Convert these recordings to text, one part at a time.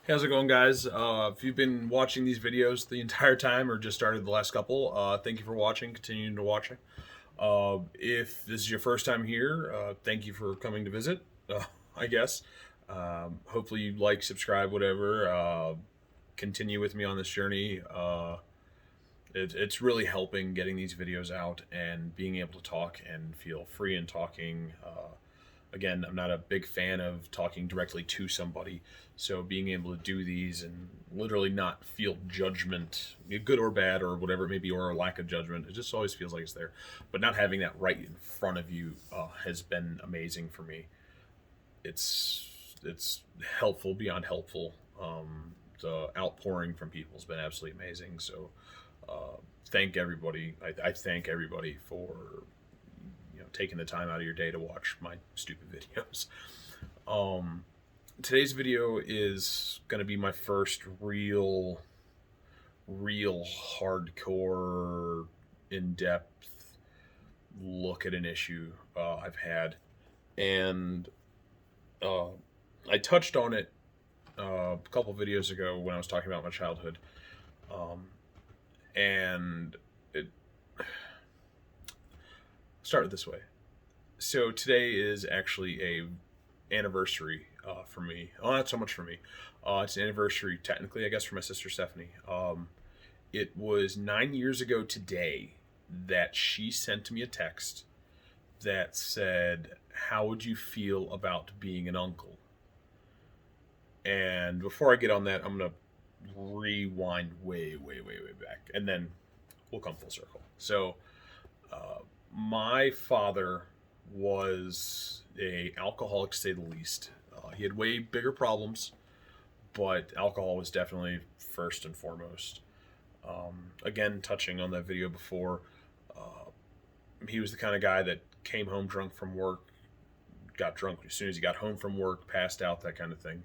How's it going, guys? If you've been watching these videos the entire time or just started the last couple, thank you for watching, continuing to watching. If this is your first time here, thank you for coming to visit, I guess. Hopefully you like, subscribe, whatever. Continue with me on this journey. It's really helping getting these videos out and being able to talk and feel free in talking. Again, I'm not a big fan of talking directly to somebody, so being able to do these and literally not feel judgment, good or bad or whatever it may be, or a lack of judgment, it just always feels like it's there. But not having that right in front of you has been amazing for me. It's helpful beyond helpful. The outpouring from people has been absolutely amazing. So thank everybody. I thank everybody for taking the time out of your day to watch my stupid videos. Today's video is going to be my first real hardcore, in-depth look at an issue I've had, and I touched on it a couple videos ago when I was talking about my childhood, and it started this way. So today is actually a anniversary for me. Oh, not so much for me. It's an anniversary, technically, I guess, for my sister Stephanie. It was 9 years ago today that she sent me a text that said, "How would you feel about being an uncle?" And before I get on that, I'm going to rewind way back, and then we'll come full circle. So, my father was a alcoholic, to say the least. He had way bigger problems, but alcohol was definitely first and foremost. Again, touching on that video before, he was the kind of guy that came home drunk from work, got drunk as soon as he got home from work, passed out, that kind of thing.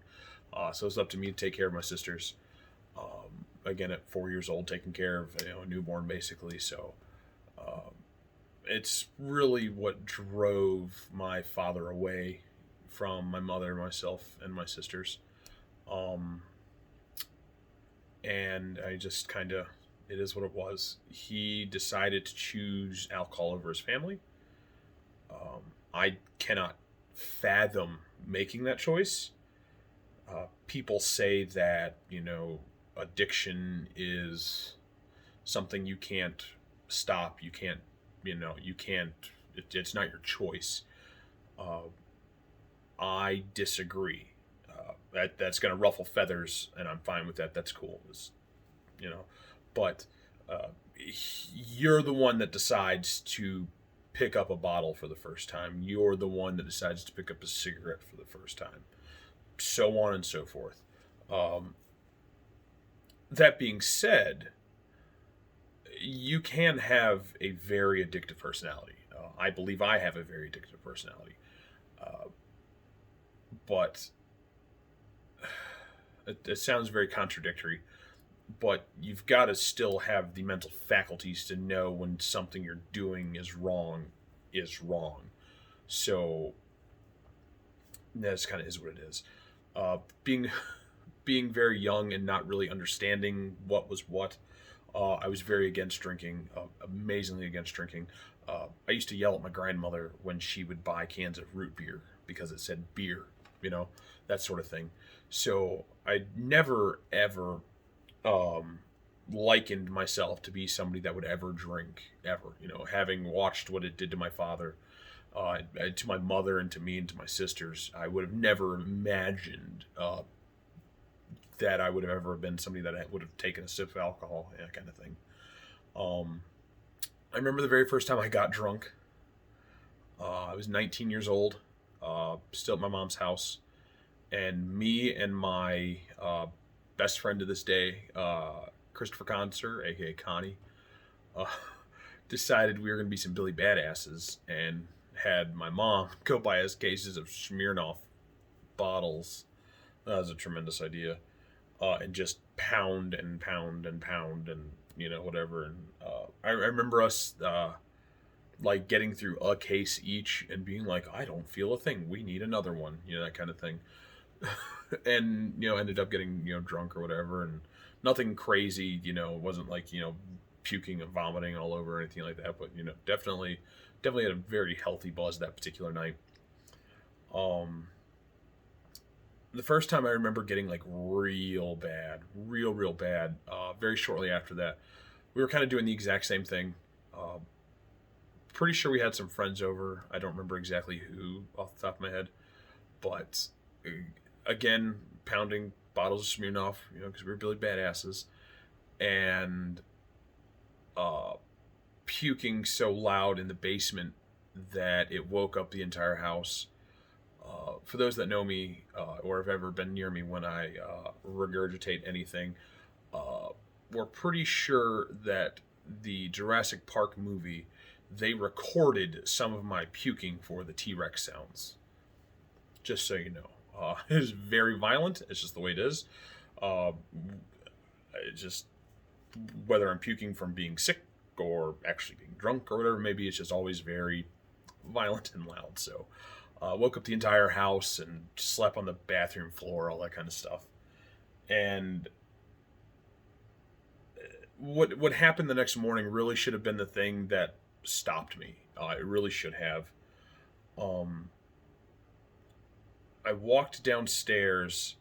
So it was up to me to take care of my sisters. Again, at 4 years old, taking care of a newborn, basically. So it's really what drove my father away from my mother, myself, and my sisters. And I just kind of, it is what it was. He decided to choose alcohol over his family. I cannot fathom making that choice. People say that, addiction is something you can't stop. You can't, it's not your choice. I disagree. That's going to ruffle feathers, and I'm fine with that. That's cool. But you're the one that decides to pick up a bottle for the first time. You're the one that decides to pick up a cigarette for the first time. So on and so forth. That being said, you can have a very addictive personality. I believe I have a very addictive personality. But it sounds very contradictory, but you've got to still have the mental faculties to know when something you're doing is wrong. So that's kind of is what it is. Being very young and not really understanding what was what, I was very against drinking, amazingly against drinking. I used to yell at my grandmother when she would buy cans of root beer because it said beer, that sort of thing. So I never, ever likened myself to be somebody that would ever drink, ever. Having watched what it did to my father, to my mother, and to me, and to my sisters, I would have never imagined that I would have ever been somebody that would have taken a sip of alcohol, that kind of thing. I remember the very first time I got drunk. I was 19 years old, still at my mom's house, and me and my best friend to this day, Christopher Conser, aka Connie, decided we were going to be some Billy Badasses, and had my mom go buy us cases of Smirnoff bottles. That was a tremendous idea. And just pound and pound and pound and whatever. And I remember us like getting through a case each and being like, I don't feel a thing. We need another one. That kind of thing. and ended up getting drunk or whatever, and nothing crazy. It wasn't like puking and vomiting all over or anything like that, but definitely had a very healthy buzz that particular night. The first time I remember getting like real bad, real bad, very shortly after that, we were kind of doing the exact same thing. uh, Pretty sure we had some friends over. I don't remember exactly who off the top of my head, but again, pounding bottles of Smirnoff, because we were Billy Badasses, and uh, puking so loud in the basement that it woke up the entire house. For those that know me or have ever been near me when I regurgitate anything, uh, we're pretty sure that the Jurassic Park movie, they recorded some of my puking for the T-Rex sounds. Just so you know. It is very violent. It's just the way it is. Uh, it just whether I'm puking from being sick or actually being drunk or whatever, maybe it's just always very violent and loud. So, woke up the entire house and slept on the bathroom floor, all that kind of stuff. And what happened the next morning really should have been the thing that stopped me. It really should have. Um, I walked downstairs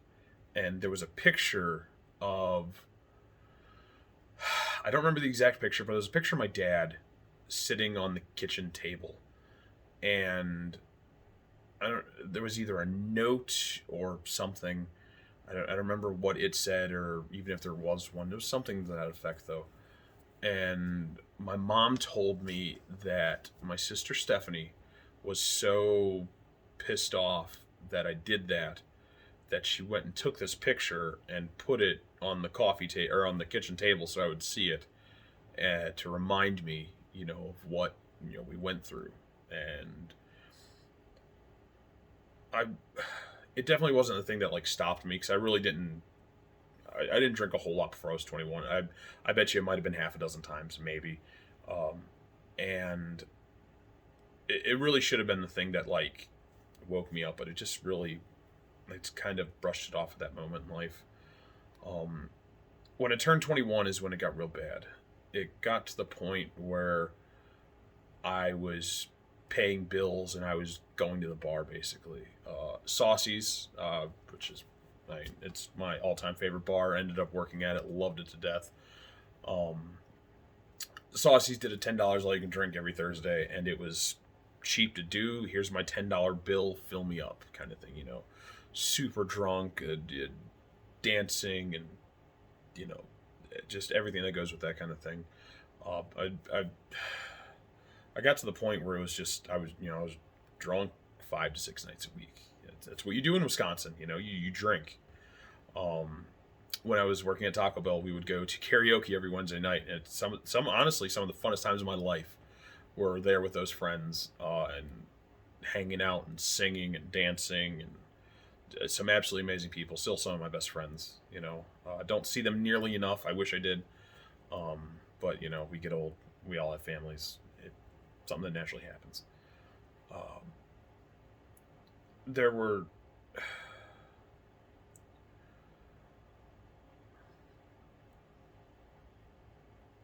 and there was a picture of, I don't remember the exact picture, but there was a picture of my dad sitting on the kitchen table. And there was either a note or something. I don't remember what it said, or even if there was one. There was something to that effect, though. And my mom told me that my sister Stephanie was so pissed off that I did that she went and took this picture and put it on the coffee table or on the kitchen table so I would see it, to remind me, of what we went through. And I, it definitely wasn't the thing that like stopped me, because I really didn't. I didn't drink a whole lot before I was 21. I bet you it might have been half a dozen times, maybe. And it really should have been the thing that like woke me up, but it just really, it's kind of brushed it off at that moment in life. When I turned 21 is when it got real bad. It got to the point where I was paying bills and I was going to the bar basically. Saucy's, which is, it's my all-time favorite bar. Ended up working at it, loved it to death. Saucy's did a $10 all you can drink every Thursday, and it was cheap to do. Here's my $10 bill, fill me up, kind of thing. Super drunk, dancing, and just everything that goes with that kind of thing. I got to the point where it was just I was drunk 5 to 6 nights a week. That's what you do in Wisconsin. You drink. When I was working at Taco Bell, we would go to karaoke every Wednesday night, and honestly some of the funnest times of my life were there with those friends, and hanging out and singing and dancing, and some absolutely amazing people. Still some of my best friends. I don't see them nearly enough. I wish I did. But we get old. We all have families. It's something that naturally happens. There were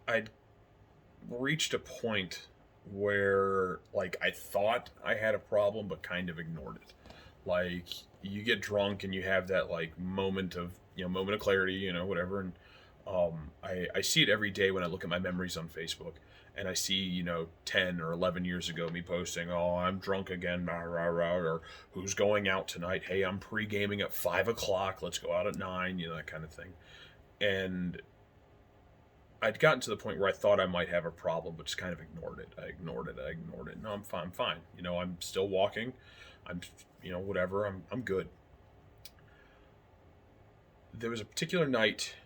I'd reached a point where like I thought I had a problem but kind of ignored it. Like, you get drunk and you have that like moment of clarity, whatever. And I see it every day when I look at my memories on Facebook, and I see 10 or 11 years ago me posting, oh, I'm drunk again, rah, rah, rah, or who's going out tonight, hey, I'm pre-gaming at 5 o'clock, let's go out at 9, that kind of thing. And I'd gotten to the point where I thought I might have a problem, but just kind of ignored it. I ignored it. No, I'm fine. I'm still walking. I'm, whatever. I'm good. There was a particular night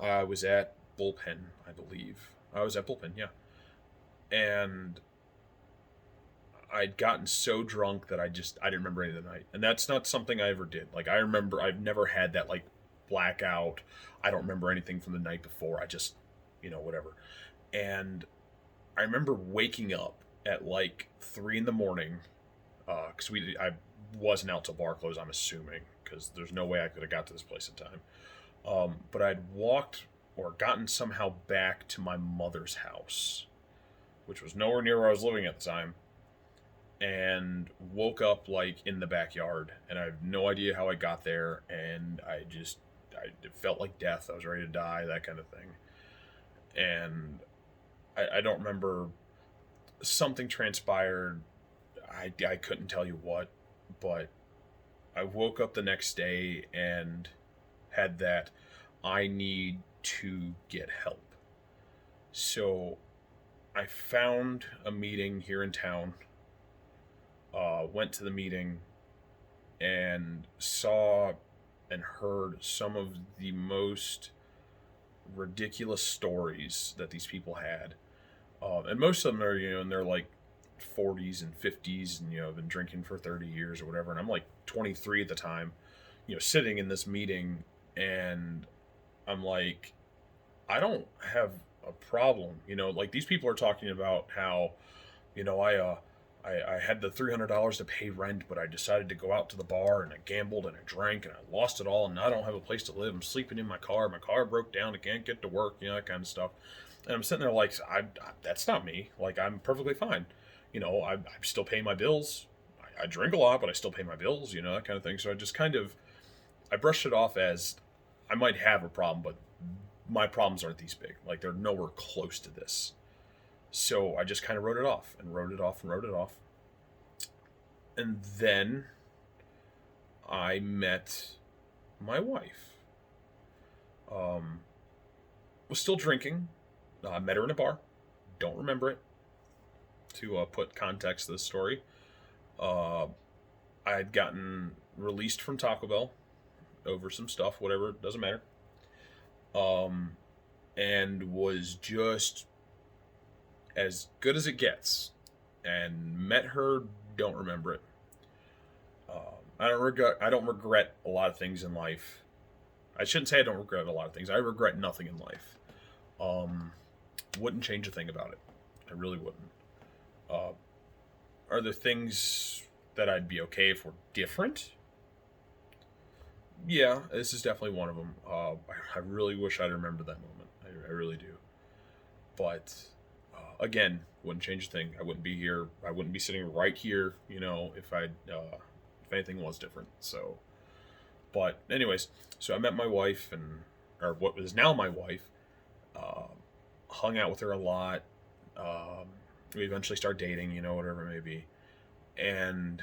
I was at Bullpen, I believe. I was at Bullpen, yeah. And I'd gotten so drunk that I didn't remember any of the night. And that's not something I ever did. Like, I remember, I've never had that, like, blackout. I don't remember anything from the night before. I just, whatever. And I remember waking up at like 3 in the morning, because wasn't out till bar close, I'm assuming, because there's no way I could have got to this place in time. But I'd walked or gotten somehow back to my mother's house, which was nowhere near where I was living at the time, and woke up like in the backyard, and I have no idea how I got there, and it felt like death. I was ready to die, that kind of thing. And I don't remember, something transpired. I couldn't tell you what, but I woke up the next day and had that I need to get help. So I found a meeting here in town, went to the meeting, and saw and heard some of the most ridiculous stories that these people had. And most of them are, in their like 40s and 50s, and, been drinking for 30 years or whatever. And I'm like 23 at the time, sitting in this meeting, and I'm like, I don't have a problem. Like, these people are talking about how, I had the $300 to pay rent, but I decided to go out to the bar, and I gambled, and I drank, and I lost it all, and I don't have a place to live. I'm sleeping in my car. My car broke down. I can't get to work, that kind of stuff. And I'm sitting there like, that's not me. Like, I'm perfectly fine. I'm still paying my bills. I drink a lot, but I still pay my bills, that kind of thing. So I brushed it off as, I might have a problem, but my problems aren't these big. Like, they're nowhere close to this. So I just kind of wrote it off and wrote it off and wrote it off. And then I met my wife. Was still drinking. I met her in a bar. Don't remember it. To put context to this story, I had gotten released from Taco Bell over some stuff, whatever, doesn't matter. And was just as good as it gets. And met her, don't remember it. I don't regret a lot of things in life. I shouldn't say I don't regret a lot of things. I regret nothing in life. Wouldn't change a thing about it. I really wouldn't. Are there things that I'd be okay if were different? Yeah, this is definitely one of them. I really wish I'd remember that moment. I really do. But again, wouldn't change a thing. I wouldn't be here. I wouldn't be sitting right here, if if anything was different. So, but anyways, so I met my wife, or what was now my wife. Hung out with her a lot. We eventually start dating, whatever it may be. And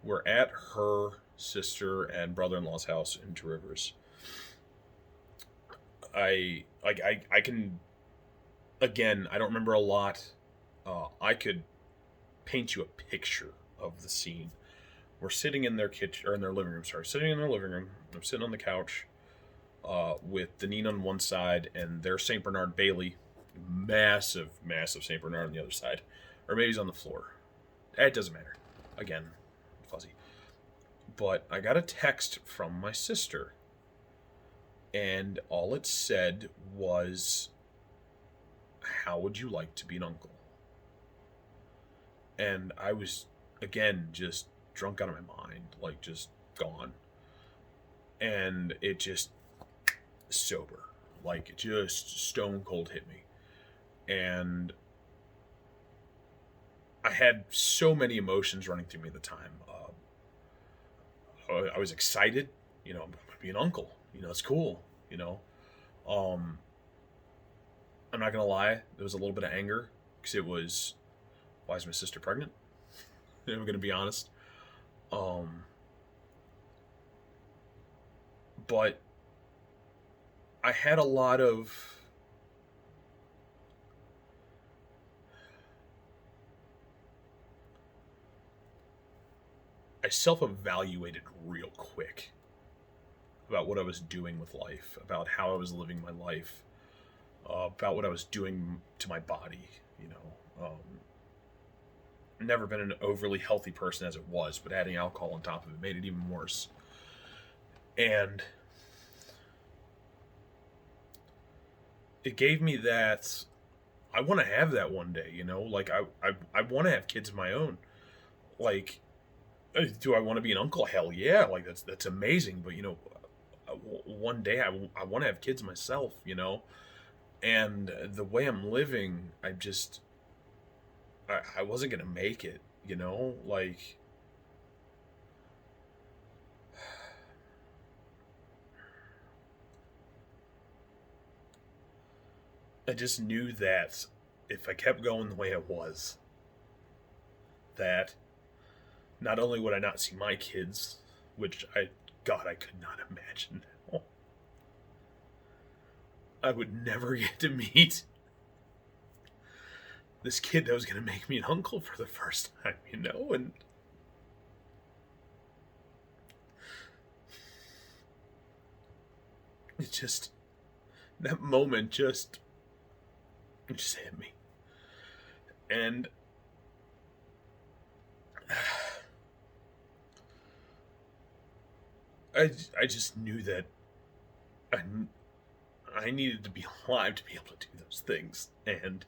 we're at her sister and brother-in-law's house in Two Rivers. I can, again, I don't remember a lot. I could paint you a picture of the scene. We're sitting in their kitchen, or in their living room, sitting in their living room. I'm sitting on the couch, with Deneen on one side and their St. Bernard Bailey, massive St. Bernard on the other side. Or maybe he's on the floor. It doesn't matter. Again, fuzzy. But I got a text from my sister, and all it said was, "How would you like to be an uncle?" And I was, again, just drunk out of my mind, like just gone. And it just, sober, like it just stone cold hit me. And I had so many emotions running through me at the time. I was excited, I'm going to be an uncle, it's cool, I'm not gonna lie, there was a little bit of anger, because it was, why is my sister pregnant? I'm gonna be honest. But I had a lot of, I self-evaluated real quick about what I was doing with life, about how I was living my life, about what I was doing to my body, Never been an overly healthy person as it was, but adding alcohol on top of it made it even worse. And it gave me that, I want to have that one day, like I want to have kids of my own. Like, do I want to be an uncle? Hell yeah! Like that's amazing. But one day I want to have kids myself. And the way I'm living, I wasn't gonna make it. Like I just knew that if I kept going the way it was, that not only would I not see my kids, which God, I could not imagine. I would never get to meet this kid that was going to make me an uncle for the first time, and it just, that moment just hit me. And I just knew that I needed to be alive to be able to do those things. And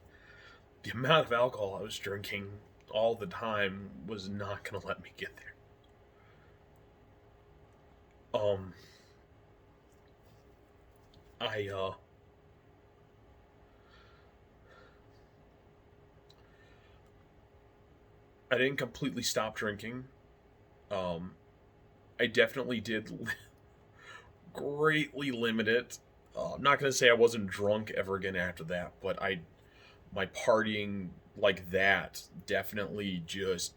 the amount of alcohol I was drinking all the time was not going to let me get there. I I didn't completely stop drinking. I definitely did greatly limit it. I'm not gonna say I wasn't drunk ever again after that, but my partying like that definitely just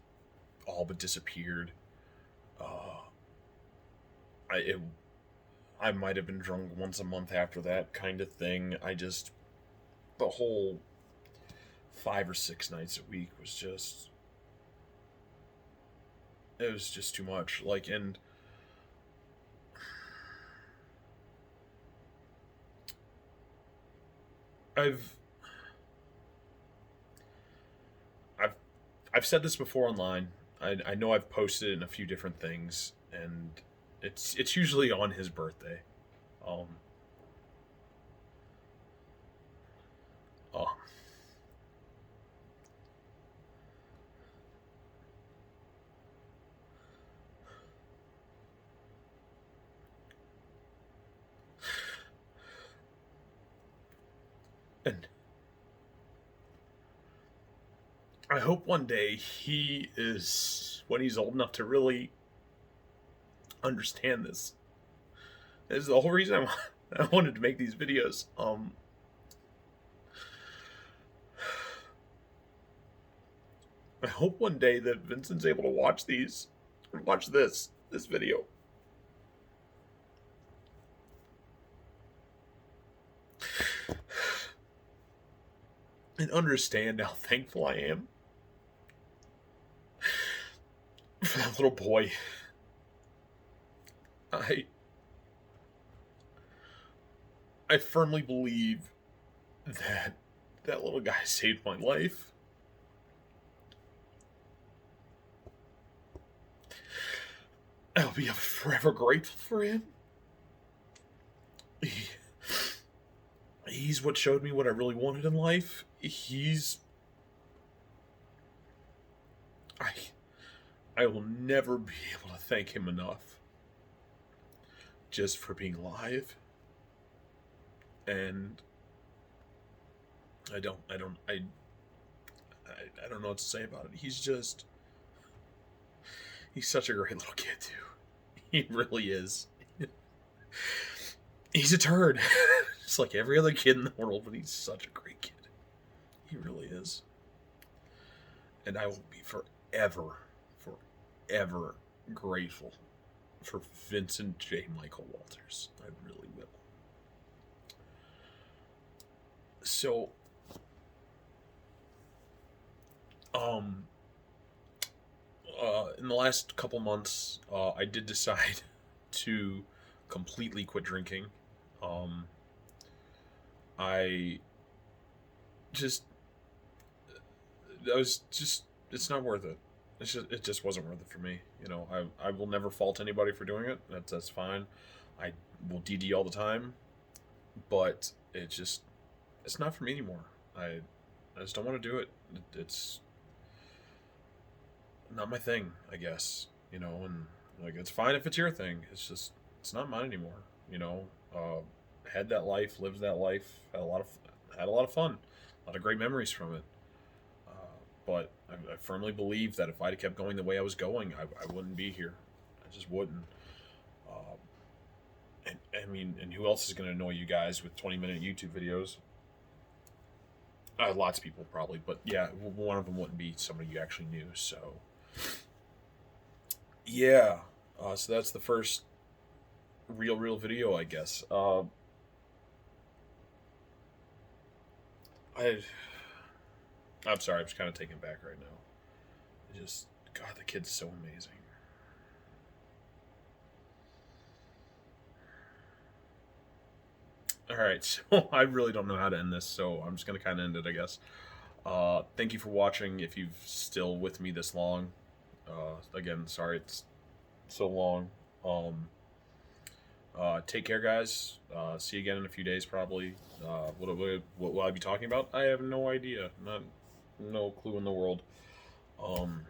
all but disappeared. Uh, I it, I might have been drunk once a month after that kind of thing. The whole 5 or 6 nights a week was just, it was just too much. Like, and I've I've I've said this before online. I know I've posted it in a few different things, and it's usually on his birthday. Um, oh, and I hope one day when he's old enough to really understand this. This is the whole reason I wanted to make these videos. I hope one day that Vincent's able to watch this video. And understand how thankful I am for that little boy. I I firmly believe that that little guy saved my life. I'll be forever grateful for him. He, he's what showed me what I really wanted in life. I I will never be able to thank him enough just for being alive. And I don't know what to say about it. He's such a great little kid too. He really is. He's a turd. Just like every other kid in the world, but he's such a great kid. He really is. And I will be forever grateful for Vincent J. Michael Walters. I really will. So, in the last couple months, I did decide to completely quit drinking. Um, I just, it's not worth it. It just wasn't worth it for me. I will never fault anybody for doing it. That's fine. I will DD all the time, but it's not for me anymore. I just don't want to do it. It's not my thing, I guess. You know, and like it's fine if it's your thing. It's just it's not mine anymore. You know, had that life, lived that life, had a lot of fun, a lot of great memories from it. But I firmly believe that if I'd kept going the way I was going, I wouldn't be here. I just wouldn't. Um, and I mean, and who else is going to annoy you guys with 20-minute YouTube videos? Lots of people probably, but yeah, one of them wouldn't be somebody you actually knew. So yeah, so that's the first real video, I guess. I I'm sorry, I'm just kind of taken back right now. Just God, the kid's so amazing. All right, so I really don't know how to end this, so I'm just gonna kind of end it, I guess. Thank you for watching. If you've still with me this long, again, sorry it's so long. Um, take care, guys. See you again in a few days, probably. What will I be talking about? I have no idea. No clue in the world. Um,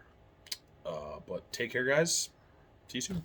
but take care, guys. See you soon.